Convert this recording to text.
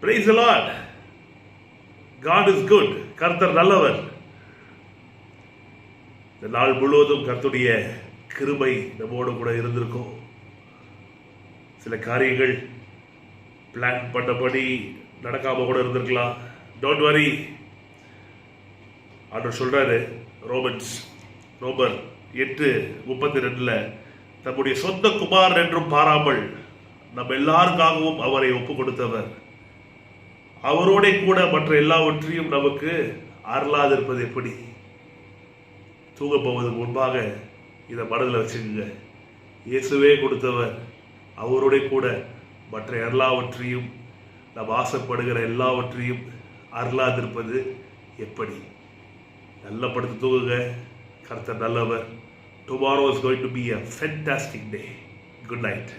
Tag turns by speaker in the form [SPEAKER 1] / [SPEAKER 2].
[SPEAKER 1] Praise the Lord. God is good. கர்த்தர் நல்லவர். இந்த நாள் முழுவதும் கர்த்தருடைய கிருபை நம்மோடு கூட இருந்திருக்கும். சில காரியங்கள் பிளான் பண்ணபடி நடக்காம கூட இருந்திருக்கலாம். Don't worry. ஆண்டவர் சொல்றாரு ரோமர் 8:32 தம்முடைய சொந்த குமாரன் என்றும் பாராமல் நம்ம எல்லாருக்காகவும் அவரை ஒப்பு கொடுத்தவர், அவரோட கூட மற்ற எல்லாவற்றையும் நமக்கு அருளாதிருப்பது எப்படி? தூங்க போவதற்கு முன்பாக இதை மனதில் வச்சுக்கோங்க. இயேசுவே கொடுத்தவர், அவரோட கூட மற்ற எல்லாவற்றையும் நாம் ஆசைப்படுகிற எல்லாவற்றையும் அருளாதிருப்பது எப்படி? நல்ல படுத்து தூங்குங்க. கர்த்தர் நல்லவர். Tomorrow is going to be a fantastic day. Good night.